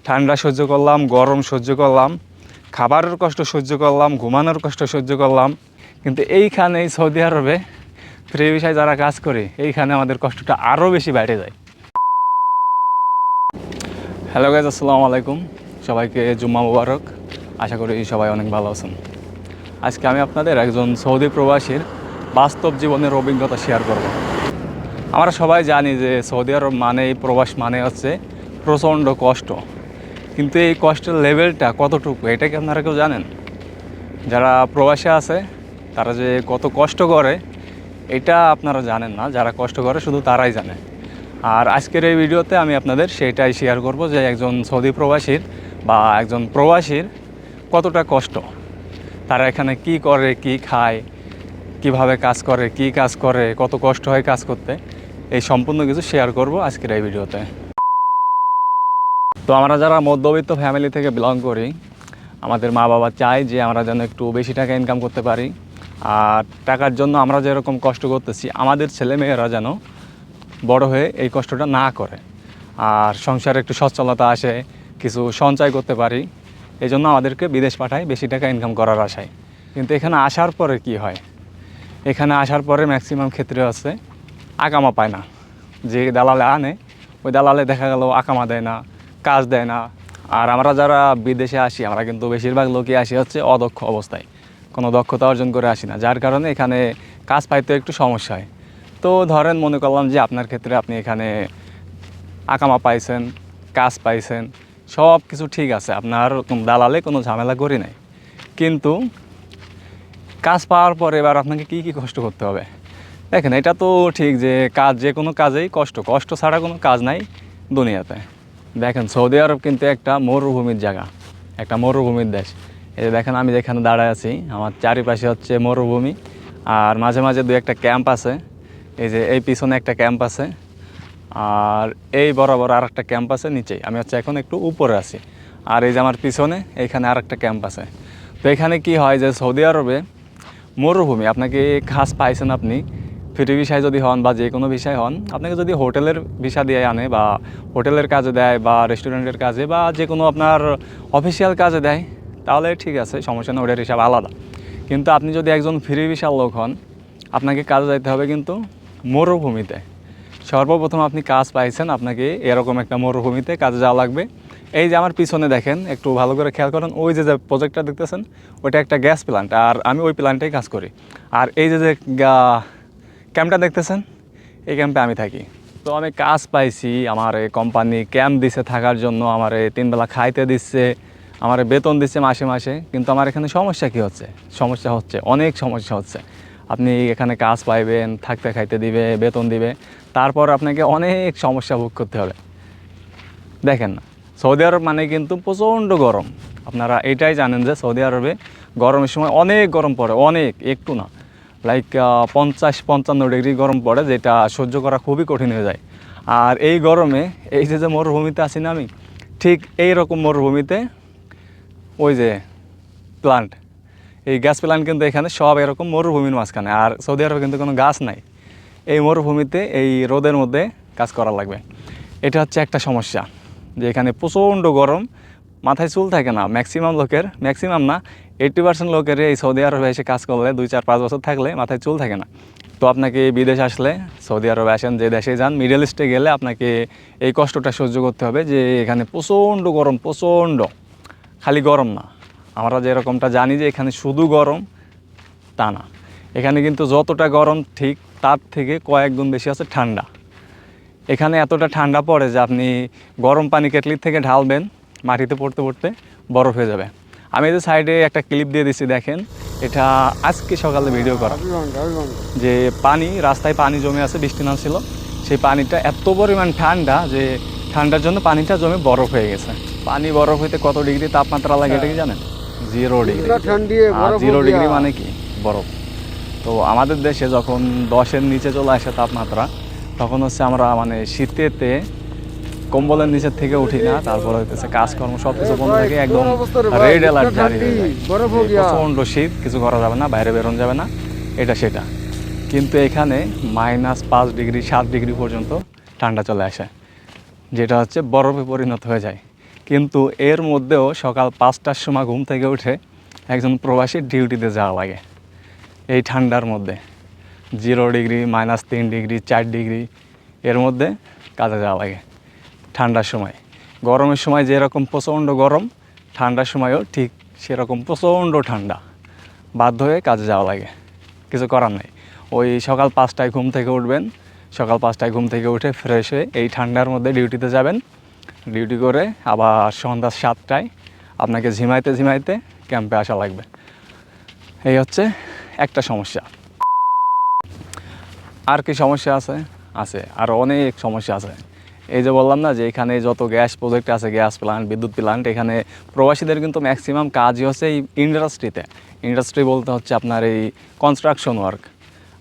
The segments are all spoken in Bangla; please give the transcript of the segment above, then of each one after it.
ঠান্ডা সহ্য করলাম, গরম সহ্য করলাম, খাবারের কষ্ট সহ্য করলাম, ঘুমানোর কষ্ট সহ্য করলাম, কিন্তু এইখানে এই সৌদি আরবে ফ্রি ভিসায় যারা কাজ করে এইখানে আমাদের কষ্টটা আরও বেশি বেড়ে যায়। হ্যালো গাইজ, আসসালামু আলাইকুম। সবাইকে জুম্মা মুবারক। আশা করি সবাই অনেক ভালো আছেন। আজকে আমি আপনাদের একজন সৌদি প্রবাসীর বাস্তব জীবনের অভিজ্ঞতা শেয়ার করব। আমরা সবাই জানি যে সৌদি আরব মানেই, প্রবাস মানে হচ্ছে প্রচণ্ড কষ্ট, কিন্তু এই কষ্টের লেভেলটা কতটুকু এটা কি আপনারা কেউ জানেন? যারা প্রবাসে আছে তারা যে কত কষ্ট করে এটা আপনারা জানেন না, যারা কষ্ট করে শুধু তারাই জানে। আর আজকের এই ভিডিওতে আমি আপনাদের সেটাই শেয়ার করব যে একজন সৌদি প্রবাসীর বা একজন প্রবাসীর কতটা কষ্ট, তারা এখানে কি করে, কি খায়, কিভাবে কাজ করে, কি কাজ করে, কত কষ্ট হয় কাজ করতে, এই সম্পূর্ণ কিছু শেয়ার করব আজকের এই ভিডিওতে। তো আমরা যারা মধ্যবিত্ত ফ্যামিলি থেকে বিলং করি, আমাদের মা বাবা চায় যে আমরা যেন একটু বেশি টাকা ইনকাম করতে পারি, আর টাকার জন্য আমরা যেরকম কষ্ট করতেছি আমাদের ছেলেমেয়েরা যেন বড় হয়ে এই কষ্টটা না করে, আর সংসারে একটু সচ্ছলতা আসে, কিছু সঞ্চয় করতে পারি। এই জন্য আমাদেরকে বিদেশ পাঠায় বেশি টাকা ইনকাম করার আশায়। কিন্তু এখানে আসার পরে কি হয়? এখানে আসার পরে ম্যাক্সিমাম ক্ষেত্রে আছে আকামা পায় না। যে দালালে আনে ওই দালালে দেখা গেল আকামা দেয় না, কাজ দেয় না। আর আমরা যারা বিদেশে আসি আমরা কিন্তু বেশিরভাগ লোকই আসি হচ্ছে অদক্ষ অবস্থায়, কোনো দক্ষতা অর্জন করে আসি না, যার কারণে এখানে কাজ পাইতে একটু সমস্যা হয়। তো ধরেন মনে করলাম যে আপনার ক্ষেত্রে আপনি এখানে আকামা পাইছেন, কাজ পাইছেন, সব কিছু ঠিক আছে, আপনার দালালে কোনো ঝামেলা করি নাই, কিন্তু কাজ পাওয়ার পরে এবার আপনাকে কী কী কষ্ট করতে হবে। দেখেন, এটা তো ঠিক যে কাজ, যে কোনো কাজেই কষ্ট, কষ্ট ছাড়া কোনো কাজ নাই দুনিয়াতে। দেখেন, সৌদি আরব কিন্তু একটা মরুভূমির জায়গা, একটা মরুভূমির দেশ। এই যে দেখেন, আমি যেখানে দাঁড়ায় আছি আমার চারিপাশে হচ্ছে মরুভূমি, আর মাঝে মাঝে দু একটা ক্যাম্প আছে। এই যে এই পিছনে একটা ক্যাম্প আছে, আর এই বরাবর আর একটা ক্যাম্প আছে নিচেই। আমি হচ্ছে এখন একটু উপরে আছি, আর এই যে আমার পিছনে এইখানে আর একটা ক্যাম্প আছে। তো এখানে কি হয় যে সৌদি আরবে মরুভূমি, আপনাকে কাজ পাইছেন আপনি ফ্রি ভিসায় যদি হন বা যে কোনো ভিসায় হন, আপনাকে যদি হোটেলের ভিসা দিয়ে আনে বা হোটেলের কাজে দেয় বা রেস্টুরেন্টের কাজে বা যে কোনো আপনার অফিসিয়াল কাজে দেয়, তাহলে ঠিক আছে, সমস্যা নেই, ওটার হিসাব আলাদা। কিন্তু আপনি যদি একজন ফ্রি ভিসার লোক হন, আপনাকে কাজে যাইতে হবে কিন্তু মরুভূমিতে। সর্বপ্রথম আপনি কাজ পাইছেন, আপনাকে এরকম একটা মরুভূমিতে কাজে যাওয়া লাগবে। এই যে আমার পিছনে দেখেন, একটু ভালো করে খেয়াল করেন, ওই যে প্রজেক্টটা দেখতেছেন ওইটা একটা গ্যাস প্ল্যান্ট, আর আমি ওই প্ল্যান্টেই কাজ করি। আর এই যে ক্যাম্পটা দেখতেছেন, এই ক্যাম্পে আমি থাকি। তো আমি কাজ পাইছি, আমার এই কোম্পানি ক্যাম্প দিচ্ছে থাকার জন্য, আমার 3 বেলা খাইতে দিচ্ছে, আমার বেতন দিচ্ছে মাসে মাসে। কিন্তু আমার এখানে সমস্যা কী হচ্ছে? সমস্যা হচ্ছে, অনেক সমস্যা হচ্ছে। আপনি এখানে কাজ পাইবেন, থাকতে খাইতে দিবে, বেতন দিবে, তারপর আপনাকে অনেক সমস্যা ভোগ করতে হবে। দেখেন না, সৌদি আরব মানে কিন্তু প্রচণ্ড গরম। আপনারা এটাই জানেন যে সৌদি আরবে গরমের সময় অনেক গরম পড়ে, অনেক, একটু না, লাইক 50-55 ডিগ্রি গরম পড়ে, যেটা সহ্য করা খুবই কঠিন হয়ে যায়। আর এই গরমে এই যে মরুভূমিতে আছি না আমি, ঠিক এই রকম মরুভূমিতে ওই যে প্লান্ট, এই গ্যাস প্ল্যান্ট কিন্তু এখানে সব এরকম মরুভূমির মাঝখানে। আর সৌদি আরবে কিন্তু কোনো গাছ নাই, এই মরুভূমিতে এই রোদের মধ্যে কাজ করা লাগবে। এটা হচ্ছে একটা সমস্যা, যে এখানে প্রচণ্ড গরম, মাথায় চুল থাকে না ম্যাক্সিমাম লোকের, ম্যাক্সিমাম না 80% লোকের এই সৌদি আরবে এসে কাজ করলে 2-4-5 বছর থাকলে মাথায় চুল থাকে না। তো আপনাকে বিদেশ আসলে, সৌদি আরবে আসেন, যে দেশে যান, মিডল ইস্টে গেলে আপনাকে এই কষ্টটা সহ্য করতে হবে যে এখানে প্রচণ্ড গরম, প্রচণ্ড। খালি গরম না, আমরা যেরকমটা জানি যে এখানে শুধু গরম, তা না। এখানে কিন্তু যতটা গরম ঠিক তার থেকে কয়েক গুণ বেশি আছে ঠান্ডা। এখানে এতটা ঠান্ডা পড়ে যে আপনি গরম পানি কেটলির থেকে ঢালবেন, মাটিতে পড়তে পড়তে বরফ হয়ে যাবে। আমি এই যে সাইডে একটা ক্লিপ দিয়ে দিচ্ছি, দেখেন, এটা আজকে সকালে ভিডিও করা, যে পানি, রাস্তায় পানি জমে আছে, বৃষ্টি নামছিল, সেই পানিটা এত পরিমাণ ঠান্ডা যে ঠান্ডার জন্য পানিটা জমে বরফ হয়ে গেছে। পানি বরফ হইতে কত ডিগ্রি তাপমাত্রা লাগে এটা কি জানেন? 0 ডিগ্রি। 0 ডিগ্রি মানে কি? বরফ। তো আমাদের দেশে যখন 10-এর নিচে চলে আসে তাপমাত্রা, তখন হচ্ছে আমরা মানে শীতেতে কম্বলের নিচের থেকে উঠি না, তারপরে হচ্ছে কাজকর্ম সব কিছু বন্ধ থাকে, একদম রেড অ্যালার্ট জারি হয়ে যায়, প্রচণ্ড শীত, কিছু করা যাবে না, বাইরে বেরোনো যাবে না, এটা সেটা। কিন্তু এখানে -5 ডিগ্রি 7 ডিগ্রি পর্যন্ত ঠান্ডা চলে আসে, যেটা হচ্ছে বরফে পরিণত হয়ে যায়। কিন্তু এর মধ্যেও সকাল 5টার সময় ঘুম থেকে উঠে একজন প্রবাসী ডিউটিতে যাওয়া লাগে এই ঠান্ডার মধ্যে। 0 ডিগ্রি, -3 ডিগ্রি, 4 ডিগ্রি এর মধ্যে কাজে যাওয়া লাগে ঠান্ডার সময়। গরমের সময় যেরকম প্রচণ্ড গরম, ঠান্ডার সময়ও ঠিক সেরকম প্রচণ্ড ঠান্ডা। বাধ্য হয়ে কাজে যাওয়া লাগে, কিছু করার নেই। ওই সকাল 5টায় ঘুম থেকে উঠবেন, সকাল 5টায় ঘুম থেকে উঠে ফ্রেশ হয়ে এই ঠান্ডার মধ্যে ডিউটিতে যাবেন। ডিউটি করে আবার সন্ধ্যা 7টায় আপনাকে ঝিমাইতে ঝিমাইতে ক্যাম্পে আসা লাগবে। এই হচ্ছে একটা সমস্যা। আর কি সমস্যা আছে? আছে আরও অনেক সমস্যা আছে। এই যে বললাম না যে এখানে যত গ্যাস প্রজেক্ট আছে, গ্যাস প্লান্ট, বিদ্যুৎ প্লান্ট, এখানে প্রবাসীদের কিন্তু ম্যাক্সিমাম কাজই হচ্ছে এই ইন্ডাস্ট্রিতে। ইন্ডাস্ট্রি বলতে হচ্ছে আপনার এই কনস্ট্রাকশন ওয়ার্ক।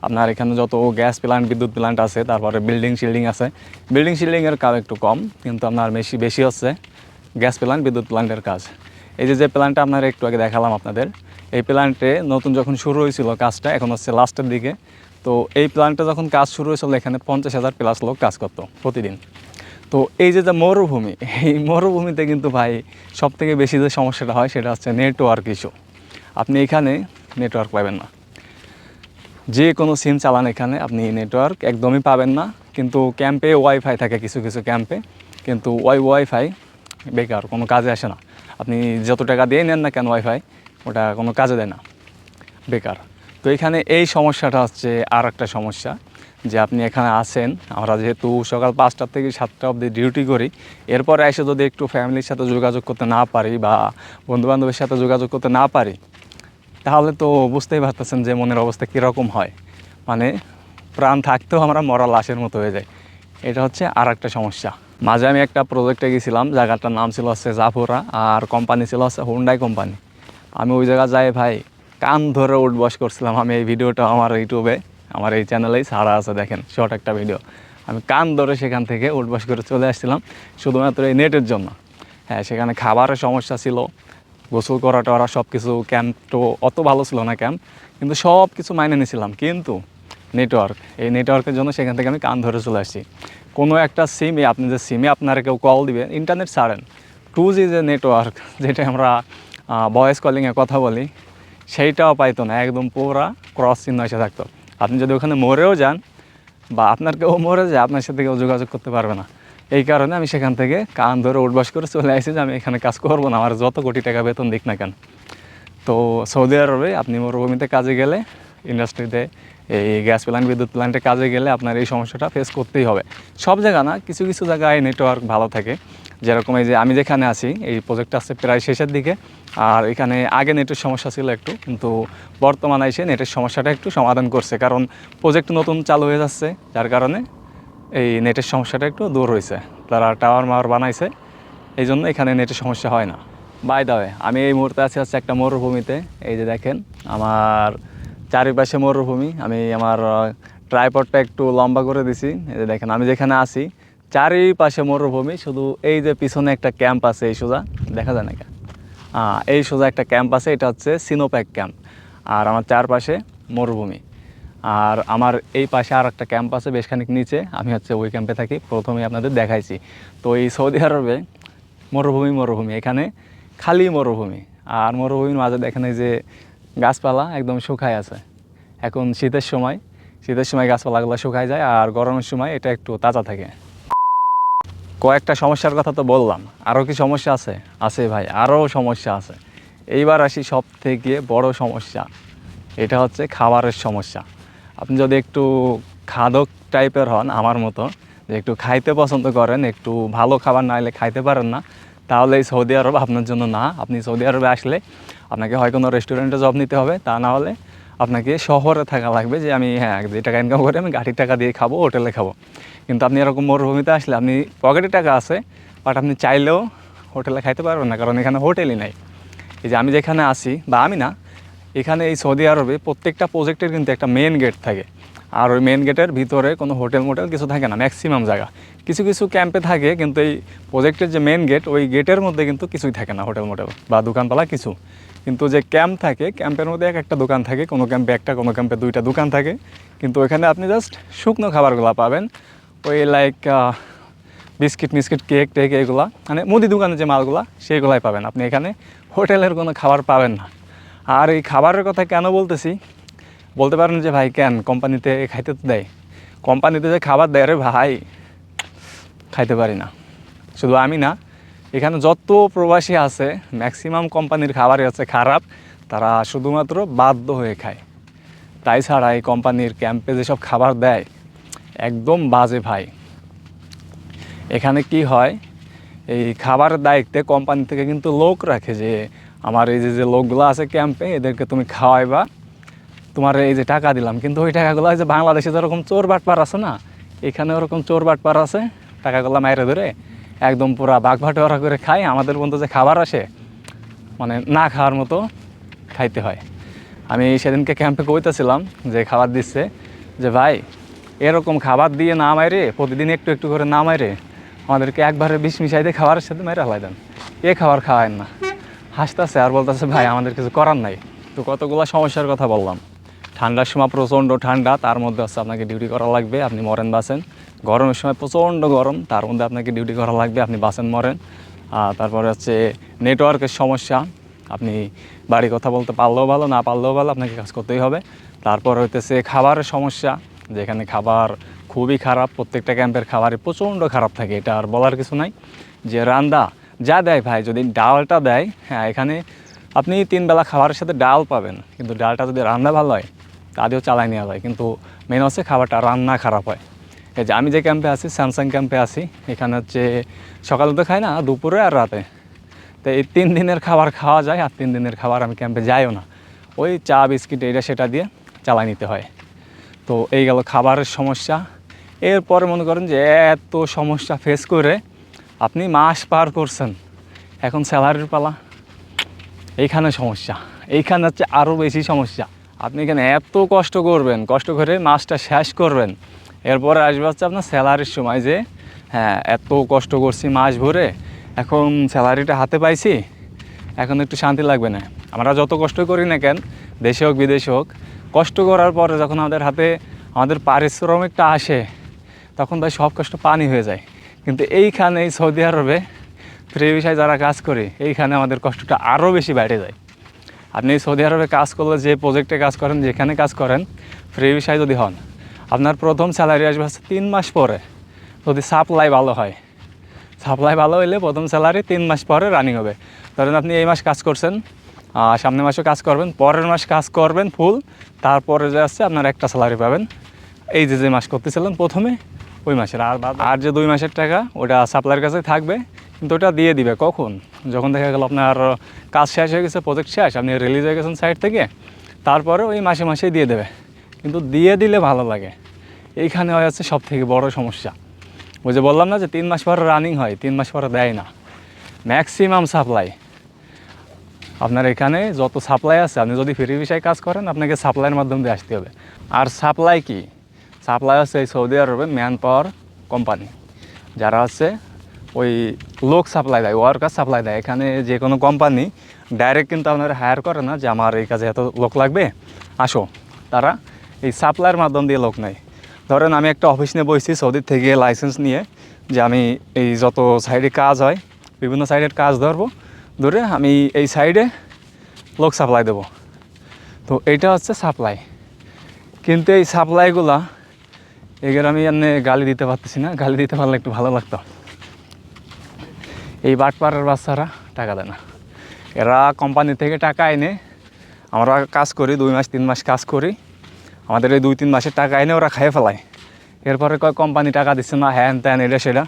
আপনার এখানে যত গ্যাস প্লান্ট, বিদ্যুৎ প্লান্ট আছে, তারপরে বিল্ডিং শিল্ডিং আছে। বিল্ডিং শিল্ডিংয়ের কাজ একটু কম, কিন্তু আপনার বেশি হচ্ছে গ্যাস প্লান্ট, বিদ্যুৎ প্লান্টের কাজ। এই যে প্লান্টটা আপনার একটু আগে দেখালাম আপনাদের, এই প্লান্টে নতুন যখন শুরু হয়েছিল কাজটা, এখন হচ্ছে লাস্টের দিকে। তো এই প্লান্টে যখন কাজ শুরু হয়েছিল এখানে 50,000 প্লাস লোক কাজ করতো প্রতিদিন। তো এই যে মরুভূমি, এই মরুভূমিতে কিন্তু ভাই সবথেকে বেশি যে সমস্যাটা হয় সেটা হচ্ছে নেটওয়ার্ক ইস্যু। আপনি এখানে নেটওয়ার্ক পাবেন না, যে কোনো সিম চালান এখানে আপনি নেটওয়ার্ক একদমই পাবেন না। কিন্তু ক্যাম্পে ওয়াইফাই থাকে কিছু কিছু ক্যাম্পে, কিন্তু ওয়াইফাই বেকার, কোনো কাজে আসে না। আপনি যত টাকা দিয়ে নেন না কেন ওয়াইফাই, ওটা কোনো কাজে দেয় না, বেকার। তো এখানে এই সমস্যাটা হচ্ছে আর একটা সমস্যা, যে আপনি এখানে আছেন, আমরা যেহেতু সকাল 5টা থেকে 7টা অবধি ডিউটি করি, এরপরে এসে যদি একটু ফ্যামিলির সাথে যোগাযোগ করতে না পারি বা বন্ধুবান্ধবের সাথে যোগাযোগ করতে না পারি, তাহলে তো বুঝতেই পারতেছেন যে মনের অবস্থা কীরকম হয়। মানে প্রাণ থাকতেও আমরা মরা লাশের মতো হয়ে যাই। এটা হচ্ছে আর একটা সমস্যা। মাঝে আমি একটা প্রজেক্টে গেছিলাম, জায়গাটার নাম ছিল হচ্ছে জাফুরা, আর কোম্পানি ছিল হচ্ছে হুন্ডাই কোম্পানি। আমি ওই জায়গায় যাই ভাই কান ধরে উঠবস করছিলাম। আমি এই ভিডিওটা আমার ইউটিউবে, আমার এই চ্যানেলেই ছাড়া আছে, দেখেন, শর্ট একটা ভিডিও। আমি কান ধরে সেখান থেকে উঠবস করে চলে আসছিলাম শুধুমাত্র এই নেটের জন্য। হ্যাঁ, সেখানে খাবারের সমস্যা ছিল, গোসল করা টরা সব কিছু, ক্যাম্প তো অত ভালো ছিল না ক্যাম্প, কিন্তু সব কিছু মাইনে নিয়েছিলাম। কিন্তু নেটওয়ার্ক, এই নেটওয়ার্কের জন্য সেখান থেকে আমি কান ধরে চলে আসছি। কোনো একটা সিমে, আপনি যে সিমে আপনারা কেউ কল দিবে, ইন্টারনেট ছাড়েন, 2G যে নেটওয়ার্ক, যেটা আমরা ভয়েস কলিংয়ে কথা বলি, সেইটাও পাইতো না, একদম পুরা ক্রস চিহ্ন এসে থাকতো। আপনি যদি ওখানে মরেও যান বা আপনার কেউ মরে যায়, আপনার সাথে কেউ যোগাযোগ করতে পারবে না। এই কারণে আমি সেখান থেকে কান ধরে উঠবাস করে চলে আসি যে আমি এখানে কাজ করবো না, আমার যত কোটি টাকা বেতন দিক না কেন। তো সৌদি আরবে আপনি মরুভূমিতে কাজে গেলে, ইন্ডাস্ট্রিতে, এই গ্যাস প্ল্যান্ট, বিদ্যুৎ প্ল্যান্টে কাজে গেলে আপনার এই সমস্যাটা ফেস করতেই হবে। সব জায়গা না, কিছু কিছু জায়গায় নেটওয়ার্ক ভালো থাকে। যেরকম এই যে আমি যেখানে আছি, এই প্রজেক্টটা আছে প্রায় শেষের দিকে, আর এখানে আগে নেটের সমস্যা ছিল একটু, কিন্তু বর্তমানে এসে নেটের সমস্যাটা একটু সমাধান করছে, কারণ প্রজেক্ট নতুন চালু হয়ে যাচ্ছে, যার কারণে এই নেটের সমস্যাটা একটু দূর হয়েছে। তারা টাওয়ার মাওয়ার বানাইছে, এই জন্য এখানে নেটের সমস্যা হয় না। বাই দা ওয়ে, আমি এই মুহূর্তে আছি হচ্ছে একটা মরুভূমিতে। এই যে দেখেন আমার চারিপাশে মরুভূমি। আমি আমার ট্রাইপডটা একটু লম্বা করে দিছি। এই যে দেখেন আমি যেখানে আছি চারিপাশে মরুভূমি, শুধু এই যে পিছনে একটা ক্যাম্প আছে, এই সোজা দেখা যায় না কেন, এই সোজা একটা ক্যাম্প আছে, এটা হচ্ছে সিনোপ্যাক ক্যাম্প। আর আমার চারপাশে মরুভূমি। আর আমার এই পাশে আর একটা ক্যাম্প আছে বেশ খানিক নিচে, আমি হচ্ছে ওই ক্যাম্পে থাকি, প্রথমেই আপনাদের দেখাইছি। তো এই সৌদি আরবে মরুভূমি, এখানে খালি মরুভূমি। আর মরুভূমির মাঝে দেখেন এই যে গাছপালা একদম শুকায় আছে। এখন শীতের সময় গাছপালাগুলো শুকায় যায়, আর গরমের সময় এটা একটু তাজা থাকে। কয়েকটা সমস্যার কথা তো বললাম, আরও কি সমস্যা আছে? আছে ভাই, আরও সমস্যা আছে। এইবার আসি সব থেকে বড় সমস্যা, এটা হচ্ছে খাবারের সমস্যা। আপনি যদি একটু খাদক টাইপের হন, আমার মতো, যে একটু খাইতে পছন্দ করেন, একটু ভালো খাবার না হলে খাইতে পারেন না, তাহলে এই সৌদি আরব আপনার জন্য না। আপনি সৌদি আরবে আসলে আপনাকে হয় কোনো রেস্টুরেন্টে জব নিতে হবে, তা না হলে আপনাকে শহরে থাকা লাগবে, যে আমি যে টাকা ইনকাম করে আমি গাড়ির টাকা দিয়ে খাবো, হোটেলে খাবো। কিন্তু আপনি এরকম মরুভূমিতে আসলে আপনি পকেটে টাকা আছে, বাট আপনি চাইলেও হোটেলে খাইতে পারবেন না, কারণ এখানে হোটেলই নাই। এই যে আমি যেখানে আছি, বা আমি না, এখানে এই সৌদি আরবে প্রত্যেকটা প্রজেক্টের কিন্তু একটা মেন গেট থাকে, আর ওই মেন গেটের ভিতরে কোনো হোটেল মোটেল কিছু থাকে না, ম্যাক্সিমাম জায়গা। কিছু কিছু ক্যাম্পে থাকে, কিন্তু এই প্রজেক্টের যে মেন গেট, ওই গেটের মধ্যে কিন্তু কিছুই থাকে না, হোটেল মোটেল বা দোকানপালা কিছু। কিন্তু যে ক্যাম্প থাকে, ক্যাম্পের মধ্যে একটা দোকান থাকে, কোনো ক্যাম্পে একটা, কোনো ক্যাম্পে 2টা দোকান থাকে। কিন্তু ওইখানে আপনি জাস্ট শুকনো খাবারগুলো পাবেন, ওই লাইক বিস্কিট মিস্কিট কেক টেক এগুলা মানে মুদি দোকানে যে মালগুলা সেইগুলাই পাবেন। আপনি এখানে হোটেলের কোনো খাবার পাবেন না। আর এই খাবারের কথা কেন বলতেছি, বলতে পারেন যে ভাই কেন কোম্পানিতে খাইতে তো দেয়, কোম্পানিতে যে খাবার দেয় রে ভাই খাইতে পারি না। শুধু আমি না, এখানে যত প্রবাসী আছে ম্যাক্সিমাম কোম্পানির খাবারই আছে খারাপ, তারা শুধুমাত্র বাধ্য হয়ে খায়। তাই ছাড়া এই কোম্পানির ক্যাম্পে যেসব খাবার দেয় একদম বাজে ভাই। এখানে কি হয়, এই খাবারের দায়িত্বে কোম্পানি থেকে কিন্তু লোক রাখে যে আমার এই যে লোকগুলো আছে ক্যাম্পে এদেরকে তুমি খাওয়াইবা, তোমার এই যে টাকা দিলাম, কিন্তু ওই টাকাগুলো যে বাংলাদেশে যেরকম চোর বাটপার আছে না, এখানে ওরকম চোর বাটপার আছে, টাকাগুলো মাইরে ধরে একদম পুরা বাঘভাটোয়ারা করে খায়। আমাদের বন্ধু যে খাবার আসে মানে না খাওয়ার মতো খাইতে হয়। আমি সেদিনকে ক্যাম্পে কইতেছিলাম যে খাবার দিচ্ছে যে ভাই এরকম খাবার দিয়ে না মাইরে প্রতিদিন একটু একটু করে না মাইরে আমাদেরকে একবারে বিষ মিশাই দিয়ে খাবারের সাথে মেরে হালাই দেন, এ খাবার খাওয়ায় না। হাসতেছে আর বলতেছে ভাই আমাদের কিছু করার নাই। তো কতগুলো সমস্যার কথা বললাম। ঠান্ডার সময় প্রচণ্ড ঠান্ডা, তার মধ্যে হচ্ছে আপনাকে ডিউটি করা লাগবে, আপনি মরেন বাসেন। গরমের সময় প্রচণ্ড গরম, তার মধ্যে আপনাকে ডিউটি করা লাগবে, আপনি বাসেন মরেন। তারপরে হচ্ছে নেটওয়ার্কের সমস্যা, আপনি বাড়ি কথা বলতে পারলেও ভালো না পারলেও ভালো আপনাকে কাজ করতেই হবে। তারপর হইতেছে খাবারের সমস্যা, যেখানে খাবার খুবই খারাপ, প্রত্যেকটা ক্যাম্পের খাবারই প্রচণ্ড খারাপ থাকে, এটা আর বলার কিছু নাই। যে রান্না যা দেয় ভাই, যদি ডালটা দেয়, হ্যাঁ এখানে আপনি 3 বেলা খাবারের সাথে ডাল পাবেন, কিন্তু ডালটা যদি রান্না ভালো হয় তাদেরও চালাই নেওয়া যায়, কিন্তু মেন হচ্ছে খাবারটা রান্না খারাপ হয়। এই যে আমি যে ক্যাম্পে আছি, স্যামসাং ক্যাম্পে আছি, এখানে হচ্ছে সকালে তো খাই না, দুপুরে আর রাতে। তো এই 3 দিনের খাবার খাওয়া যায়, আর 3 দিনের খাবার আমি ক্যাম্পে যাইও না, ওই চা বিস্কিট এইটা সেটা দিয়ে চালাই নিতে হয়। তো এই গেল খাবারের সমস্যা। এরপরে মনে করেন যে এত সমস্যা ফেস করে আপনি মাস পার করছেন, এখন স্যালারির পালা, এইখানে সমস্যা। এইখানে হচ্ছে আরও বেশি সমস্যা। আপনি এখানে এত কষ্ট করবেন, কষ্ট করে মাসটা শেষ করবেন, এরপরে আসবে হচ্ছে আপনার স্যালারির সময় যে হ্যাঁ এত কষ্ট করছি মাস ভরে, এখন স্যালারিটা হাতে পাইছি, এখন একটু শান্তি লাগবে না। আমরা যত কষ্ট করি না কেন, দেশে হোক বিদেশে হোক, কষ্ট করার পরে যখন আমাদের হাতে আমাদের পারিশ্রমিকটা আসে তখন ভাই সব কষ্ট পানি হয়ে যায়। কিন্তু এইখানে এই সৌদি আরবে ফ্রি ভিসায় যারা কাজ করে, এইখানে আমাদের কষ্টটা আরও বেশি বেড়ে যায়। আপনি সৌদি আরবে কাজ করলে, যে প্রজেক্টে কাজ করেন, যেখানে কাজ করেন, ফ্রি ভিসায় যদি হন, আপনার প্রথম স্যালারি আসবে হচ্ছে 3 মাস পরে, যদি সাপ্লাই ভালো হয়। সাপ্লাই ভালো হইলে প্রথম স্যালারি 3 মাস পরে রানিং হবে। ধরেন আপনি এই মাস কাজ করছেন, সামনের মাসও কাজ করবেন, পরের মাস কাজ করবেন ফুল, তারপরে যে আসছে আপনার একটা স্যালারি পাবেন এই যে মাস করতেছিলেন প্রথমে ওই মাসের। আর যে 2 মাসের টাকা ওটা সাপ্লাইয়ের কাছে থাকবে, কিন্তু ওটা দিয়ে দিবে কখন, যখন দেখা গেল আপনার কাজ শেষ হয়ে গেছে, প্রজেক্ট শেষ, আপনি রিলিজ হয়ে গেছেন সাইট থেকে, তারপরে ওই মাসে মাসেই দিয়ে দেবে। কিন্তু দিয়ে দিলে ভালো লাগে, এইখানে হয়ে যাচ্ছে সব থেকে বড় সমস্যা। ওই যে বললাম না যে 3 মাস পরে রানিং হয়, 3 মাস পরে দেয় না ম্যাক্সিমাম সাপ্লাই। আপনার এখানে যত সাপ্লাই আছে, আপনি যদি ফ্রি ভিসায় কাজ করেন আপনাকে সাপ্লাইয়ের মাধ্যম দিয়ে আসতে হবে। আর সাপ্লাই কি, সাপ্লাই হচ্ছে এই সৌদি আরবে ম্যান পাওয়ার কোম্পানি, যারা হচ্ছে ওই লোক সাপ্লাই দেয়, ওয়ার্কার সাপ্লাই দেয়। এখানে যে কোনো কোম্পানি ডাইরেক্ট কিন্তু আপনারা হায়ার করে না যে আমার এই কাজে এত লোক লাগবে আসো, তারা এই সাপ্লাইয়ের মাধ্যম দিয়ে লোক নেয়। ধরেন আমি একটা অফিস নিয়ে বসছি সৌদির থেকে লাইসেন্স নিয়ে, যে আমি এই যত সাইডে কাজ হয় বিভিন্ন সাইডের কাজ ধরে আমি এই সাইডে লোক সাপ্লাই দেবো। তো এইটা হচ্ছে সাপ্লাই। কিন্তু এই সাপ্লাইগুলা এগুলো আমি এমনি গালি দিতে পারতেছি না, গালি দিতে পারলে একটু ভালো লাগতো। এই বাটপাড়ার বাচ্চারা টাকা দেয় না, এরা কোম্পানি থেকে টাকা এনে, আমরা কাজ করি 2 মাস 3 মাস কাজ করি, আমাদের এই 2-3 মাসের টাকা এনে ওরা খাইয়ে ফেলায়। এরপরে কয় কোম্পানি টাকা দিচ্ছে না, হ্যান ত্যান এটা সেটা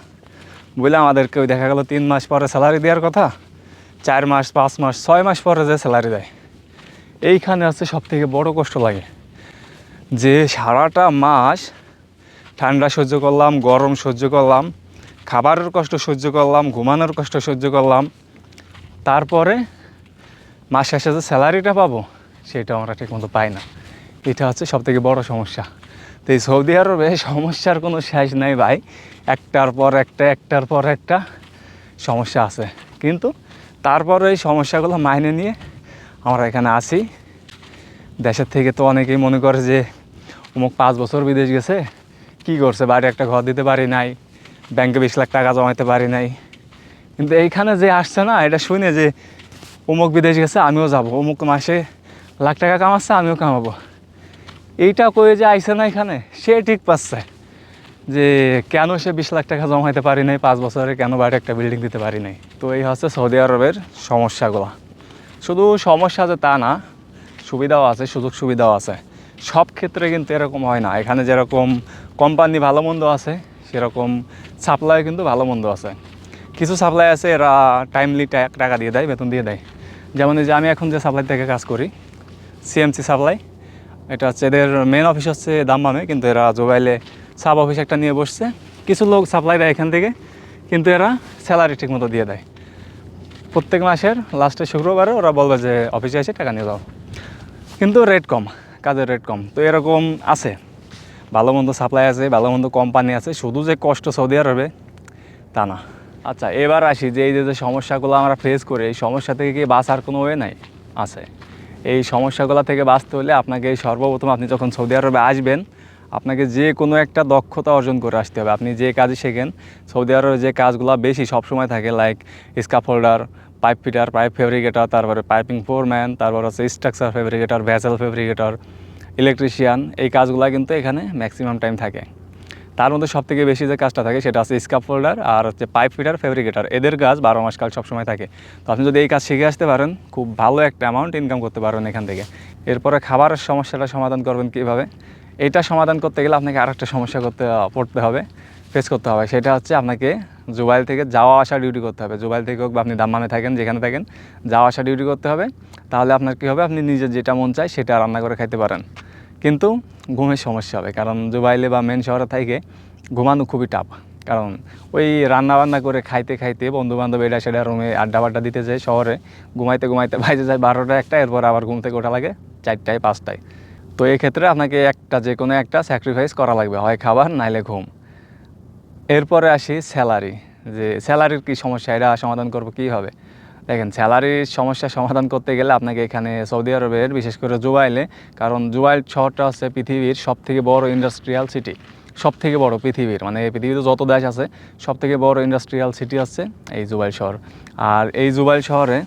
বলে আমাদেরকে ওই দেখা গেলো 3 মাস পরে স্যালারি দেওয়ার কথা, 4 মাস 5 মাস 6 মাস পরে যে স্যালারি দেয়। এইখানে হচ্ছে সব থেকে বড় কষ্ট লাগে, যে সারাটা মাস ঠান্ডা সহ্য করলাম, গরম সহ্য করলাম, খাবারের কষ্ট সহ্য করলাম, ঘুমানোর কষ্ট সহ্য করলাম, তারপরে মাস শেষে যে স্যালারিটা পাবো সেটা আমরা ঠিকমতো পাই না। এটা হচ্ছে সবথেকে বড় সমস্যা। তো এই সৌদি আরবে সমস্যার কোনো শেষ নাই ভাই, একটার পর একটা সমস্যা আছে। কিন্তু তারপরে এই সমস্যাগুলো মাইনে নিয়ে আমরা এখানে আসি। দেশের থেকে তো অনেকেই মনে করে যে অমুক 5 বছর বিদেশ গেছে, কী করছে, বাড়ি একটা ঘর দিতে পারি নাই, ব্যাংকে 20 লাখ টাকা জমাইতে পারি নাই। কিন্তু এইখানে যে আসছে না, এটা শুনে যে অমুক বিদেশ গেছে আমিও যাব, অমুক মাসে লাখ টাকা কামাচ্ছে আমিও কামাবো, এইটা কয়ে যে আইসে না এখানে, সে ঠিক পাচ্ছে যে কেন সে 20 লাখ টাকা জমাইতে পারি নাই 5 বছরে, কেন বাড়ি একটা বিল্ডিং দিতে পারি নাই। তো এই হচ্ছে সৌদি আরবের সমস্যাগুলো। শুধু সমস্যা যে তা না, সুবিধাও আছে, সুযোগ সুবিধাও আছে। সব ক্ষেত্রে কিন্তু এরকম হয় না। এখানে যেরকম কোম্পানি ভালো মন্দ আছে, সেরকম সাপ্লাই কিন্তু ভালো মন্দ আছে। কিছু সাপ্লাই আছে এরা টাইমলি টাকা দিয়ে দেয়, বেতন দিয়ে দেয়। যেমন এই যে আমি এখন যে সাপ্লাই থেকে কাজ করি, সিএমসি সাপ্লাই, এটা হচ্ছে এদের মেন অফিস হচ্ছে দাম্মামে, কিন্তু এরা জোবাইলে সাব অফিস একটা নিয়ে বসছে। কিছু লোক সাপ্লাই দেয় এখান থেকে, কিন্তু এরা স্যালারি ঠিকমতো দিয়ে দেয়। প্রত্যেক মাসের লাস্টে শুক্রবারে ওরা বলবে যে অফিসে এসে টাকা নিয়ে যাও, কিন্তু রেট কম, কাজের রেট কম। তো এরকম আছে, ভালো মন্দ সাপ্লাই আছে, ভালো মন্দ কোম্পানি আছে। শুধু যে কষ্ট সৌদি আরবে তা না। আচ্ছা, এবার আসি যে এই যে সমস্যাগুলো আমরা ফেস করি, এই সমস্যা থেকে কি বাঁচার কোনো ওয়ে নাই? আছে। এই সমস্যাগুলো থেকে বাঁচতে হলে আপনাকে সর্বপ্রথম, আপনি যখন সৌদি আরবে আসবেন, আপনাকে যে কোনো একটা দক্ষতা অর্জন করে আসতে হবে। আপনি যে কাজই শেখেন, সৌদি আরবে যে কাজগুলো বেশি সবসময় থাকে, like scaffolder, pipe fitter, pipe fabricator, তারপরে পাইপিং ফোরম্যান, তারপর হচ্ছে structure fabricator, vessel fabricator, electrician, এই কাজগুলো কিন্তু এখানে ম্যাক্সিমাম টাইম থাকে। তার মধ্যে সবথেকে বেশি যে কাজটা থাকে সেটা হচ্ছে স্কাফোল্ডার আর হচ্ছে পাইপ ফিটার, ফেব্রিকেটর। এদের কাজ 12 মাস কাল সবসময় থাকে। তো আপনি যদি এই কাজ শিখে আসতে পারেন, খুব ভালো একটা অ্যামাউন্ট ইনকাম করতে পারেন এখান থেকে। এরপরে খাবারের সমস্যাটা সমাধান করবেন কীভাবে? এইটা সমাধান করতে গেলে আপনাকে আরেকটা সমস্যা পড়তে হবে, ফেস করতে হবে। সেটা হচ্ছে আপনাকে জুবাইল থেকে যাওয়া আসা ডিউটি করতে হবে। জুবাইল থেকে হোক বা আপনি দাম্মামে থাকেন, যেখানে থাকেন, যাওয়া আসা ডিউটি করতে হবে। তাহলে আপনার কী হবে, আপনি নিজের যেটা মন চায় সেটা রান্না করে খাইতে পারেন। কিন্তু ঘুমের সমস্যা হবে, কারণ জুবাইলে বা মেন শহরে থেকে ঘুমানো খুবই টাফ। কারণ ওই রান্না করে খাইতে খাইতে বন্ধুবান্ধব এটা সেটা রুমে আড্ডা দিতে যায়, শহরে ঘুমাইতে বাজে যায় 12টা 1টা, এরপর আবার ঘুম থেকে ওঠা লাগে 4টায় 5টায়। তো এই ক্ষেত্রে আপনাকে যে কোনো একটা স্যাক্রিফাইস করা লাগবে, হয় খাবার নাইলে ঘুম। এরপরে আসি স্যালারি। যে স্যালারির কী সমস্যা, এটা সমাধান করবো কীভাবে? দেখেন, স্যালারির সমস্যা সমাধান করতে গেলে আপনাকে এখানে সৌদি আরবের, বিশেষ করে জুবাইলে, কারণ জুবাইল শহরটা হচ্ছে পৃথিবীর সবথেকে বড় ইন্ডাস্ট্রিয়াল সিটি, সবথেকে বড় পৃথিবীর, মানে পৃথিবীতে যত দেশ আছে সবথেকে বড় ইন্ডাস্ট্রিয়াল সিটি হচ্ছে এই জুবাইল শহর। আর এই জুবাইল শহরে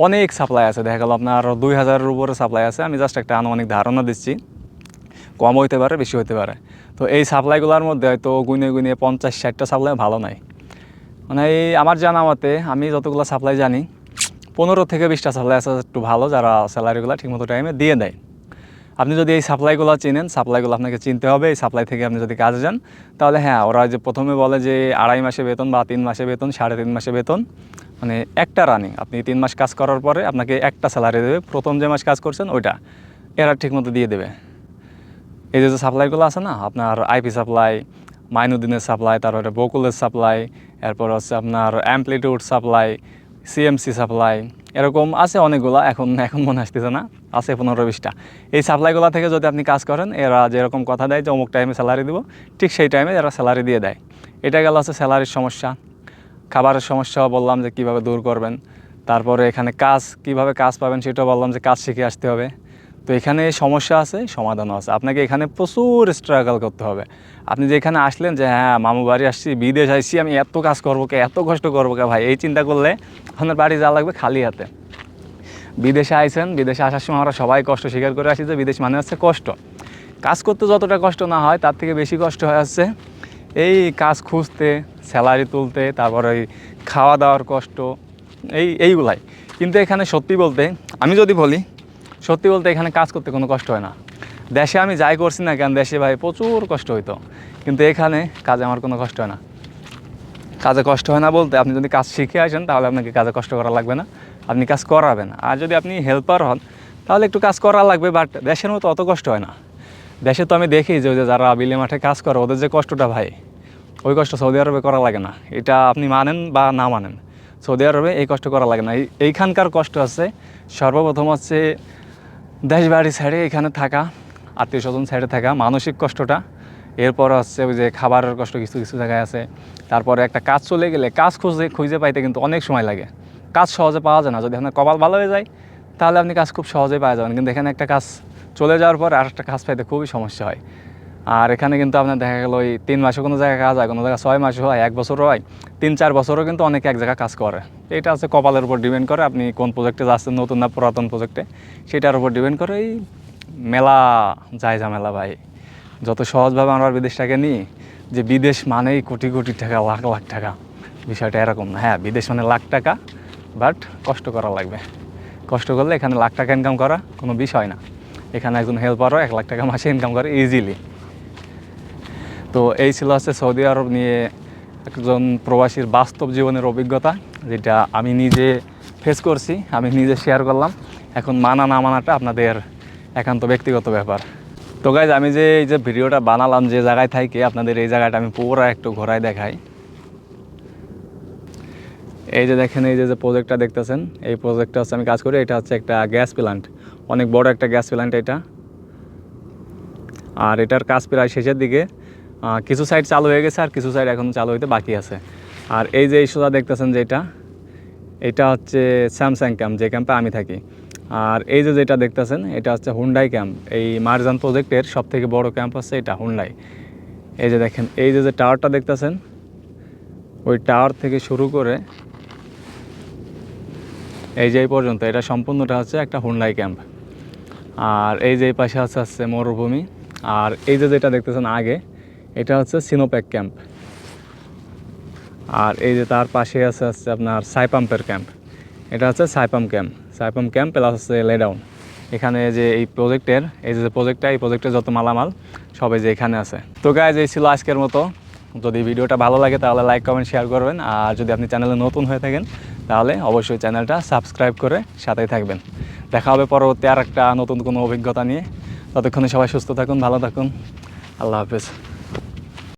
অনেক সাপ্লাই আছে। দেখা গেল আপনার 2000-এর উপরে সাপ্লাই আছে। আমি জাস্ট একটা আনুমানিক ধারণা দিচ্ছি, কম হইতে পারে, বেশি হইতে পারে। তো এই সাপ্লাইগুলোর মধ্যে হয়তো গুনে 50-60টা সাপ্লাই ভালো নাই। মানে এই আমার জানা মতে, আমি যতগুলো সাপ্লাই জানি, 15 থেকে 20টা সাপ্লাই আছে একটু ভালো, যারা স্যালারিগুলো ঠিকমতো টাইমে দিয়ে দেয়। আপনি যদি এই সাপ্লাইগুলো চিনেন, সাপ্লাইগুলো আপনাকে চিনতে হবে। এই সাপ্লাই থেকে আপনি যদি কাজে যান, তাহলে হ্যাঁ, ওরা যে প্রথমে বলে যে 2.5 মাসে বেতন বা 3 মাসে বেতন, 3.5 মাসে বেতন, মানে একটা রানিং আপনি 3 মাস কাজ করার পরে আপনাকে একটা স্যালারি দেবে। প্রথম যে মাস কাজ করছেন ওইটা এরা ঠিকমতো দিয়ে দেবে। এই যে সাপ্লাইগুলো আছে না, আপনার আইপি সাপ্লাই, মাইনুদ্দিনের সাপ্লাই, তারপরে বকুলের সাপ্লাই, এরপর হচ্ছে আপনার অ্যাম্প্লিটিউড সাপ্লাই, সিএমসি সাপ্লাই, এরকম আছে অনেকগুলো। এখন মনে আসতেছে না, আছে 15-20টা। এই সাপ্লাইগুলো থেকে যদি আপনি কাজ করেন, এরা যেরকম কথা দেয় যে অমুক টাইমে স্যালারি দেবো, ঠিক সেই টাইমে এরা স্যালারি দিয়ে দেয়। এটা গেল হচ্ছে স্যালারির সমস্যা। খাবারের সমস্যাও বললাম যে কীভাবে দূর করবেন। তারপরে এখানে কীভাবে কাজ পাবেন সেটাও বললাম, যে কাজ শিখে আসতে হবে। তো এখানে সমস্যা আছে, সমাধানও আছে। আপনাকে এখানে প্রচুর স্ট্রাগল করতে হবে। আপনি যে এখানে আসলেন যে হ্যাঁ মামু বাড়ি আসছি, বিদেশ আসছি, আমি এত কাজ করবো কে, এত কষ্ট করবো কে, ভাই এই চিন্তা করলে আপনার বাড়ি যাওয়া লাগবে খালি হাতে। বিদেশে আইছেন, বিদেশে আসার সময় আমরা সবাই কষ্ট স্বীকার করে আসি যে বিদেশ মানে হচ্ছে কষ্ট। কাজ করতে যতটা কষ্ট না হয়, তার থেকে বেশি কষ্ট হয়ে আসছে এই কাজ খুঁজতে, স্যালারি তুলতে, তারপরে ওই খাওয়া দাওয়ার কষ্ট, এইগুলাই। কিন্তু এখানে আমি যদি বলি সত্যি বলতে, এখানে কাজ করতে কোনো কষ্ট হয় না। দেশে আমি যাই করছি না কেন, দেশে ভাই প্রচুর কষ্ট হইতো, কিন্তু এখানে কাজে আমার কোনো কষ্ট হয় না। কাজে কষ্ট হয় না বলতে, আপনি যদি কাজ শিখে আসেন তাহলে আপনাকে কাজে কষ্ট করা লাগবে না, আপনি কাজ করাবেন। আর যদি আপনি হেল্পার হন তাহলে একটু কাজ করা লাগবে, বাট দেশের মতো অত কষ্ট হয় না। দেশে তো আমি দেখি যে যারা বিলে মাঠে কাজ করে, ওদের যে কষ্টটা ভাই, ওই কষ্ট সৌদি আরবে করা লাগে না। এটা আপনি মানেন বা না মানেন, সৌদি আরবে এই কষ্ট করা লাগে না। এইখানকার কষ্ট আছে সর্বপ্রথম হচ্ছে দেশ বাড়ি ছেড়ে এখানে থাকা, আত্মীয় স্বজন ছেড়ে থাকা, মানসিক কষ্টটা। এরপর হচ্ছে ওই যে খাবারের কষ্ট কিছু কিছু জায়গায় আছে। তারপরে একটা কাজ চলে গেলে কাজ খুঁজে পাইতে কিন্তু অনেক সময় লাগে। কাজ সহজে পাওয়া যায় না। যদি আপনার কপাল ভালো হয়ে যায় তাহলে আপনি কাজ খুব সহজেই পাওয়া যাবেন, কিন্তু এখানে একটা কাজ চলে যাওয়ার পর আর একটা কাজ পাইতে খুবই সমস্যা হয়। আর এখানে কিন্তু আপনার দেখা গেল ওই 3 মাসে কোনো জায়গায় কাজ হয়, কোনো জায়গায় 6 মাসে হয়, 1 বছরও হয়, 3-4 বছরও কিন্তু অনেকে এক জায়গায় কাজ করে। এটা হচ্ছে কপালের উপর ডিপেন্ড করে আপনি কোন প্রজেক্টে যাচ্ছেন, নতুন না পুরাতন প্রজেক্টে, সেটার উপর ডিপেন্ড করে। এই মেলা যায় ঝামেলা ভাই, যত সহজভাবে আমরা বিদেশটাকে নিই যে বিদেশ মানেই কোটি কোটি টাকা, লাখ লাখ টাকা, বিষয়টা এরকম না। হ্যাঁ, বিদেশ মানে লাখ টাকা, বাট কষ্ট করা লাগবে। কষ্ট করলে এখানে লাখ টাকা ইনকাম করা কোনো বিষয় না। এখানে একজন হেল্পারও 1 লাখ টাকা মাসে ইনকাম করে ইজিলি। তো এই ছিল হচ্ছে সৌদি আরব নিয়ে একজন প্রবাসীর বাস্তব জীবনের অভিজ্ঞতা, যেটা আমি নিজে ফেস করছি, আমি নিজে শেয়ার করলাম। এখন মানা না মানাটা আপনাদের একান্ত ব্যক্তিগত ব্যাপার। তো গাইজ, আমি যে এই যে ভিডিওটা বানালাম যে জায়গায় থাকি, আপনাদের এই জায়গাটা আমি পুরো একটু ঘোরায় দেখাই। এই যে দেখেন, এই যে প্রজেক্টটা দেখতেছেন, এই প্রজেক্টটা হচ্ছে আমি কাজ করি। এটা হচ্ছে একটা গ্যাস প্ল্যান্ট, অনেক বড় একটা গ্যাস প্ল্যান্ট এটা। আর এটার কাজ প্রায় শেষের দিকে, কিছু সাইড চালু হয়ে গেছে আর কিছু সাইড এখন চালু হইতে বাকি আছে। আর এই যে সোজা দেখতেছেন যেটা, এটা হচ্ছে স্যামসাং ক্যাম্প, যে ক্যাম্পে আমি থাকি। আর এই যে যেটা দেখতেছেন, এটা হচ্ছে হুন্ডাই ক্যাম্প। এই মারজান প্রজেক্টের সবথেকে বড় ক্যাম্প হচ্ছে এটা হুন্ডাই। এই যে দেখেন, এই যে টাওয়ারটা দেখতেছেন, ওই টাওয়ার থেকে শুরু করে এই যে এই পর্যন্ত, এটা সম্পূর্ণটা হচ্ছে একটা হুন্ডাই ক্যাম্প। আর এই যে এই পাশে আছে মরুভূমি। আর এই যে যেটা দেখতেছেন আগে, এটা হচ্ছে সিনোপ্যাক ক্যাম্প। আর এই যে তার পাশে আছে আপনার সাইপাম্পের ক্যাম্প। এটা হচ্ছে সাইপাম্প ক্যাম্প প্লাস হচ্ছে লেডাউন। এখানে যে এই প্রজেক্টের, এই যে প্রজেক্টটা, এই প্রজেক্টের যত মালামাল সবাই যে এখানে আছে। তো গাইজ, এই ছিল আজকের মতো। যদি ভিডিওটা ভালো লাগে তাহলে লাইক, কমেন্ট, শেয়ার করবেন। আর যদি আপনি চ্যানেলে নতুন হয়ে থাকেন তাহলে অবশ্যই চ্যানেলটা সাবস্ক্রাইব করে সাথেই থাকবেন। দেখা হবে পরবর্তী আর একটা নতুন কোনো অভিজ্ঞতা নিয়ে। ততক্ষণে সবাই সুস্থ থাকুন, ভালো থাকুন। আল্লাহ হাফেজ।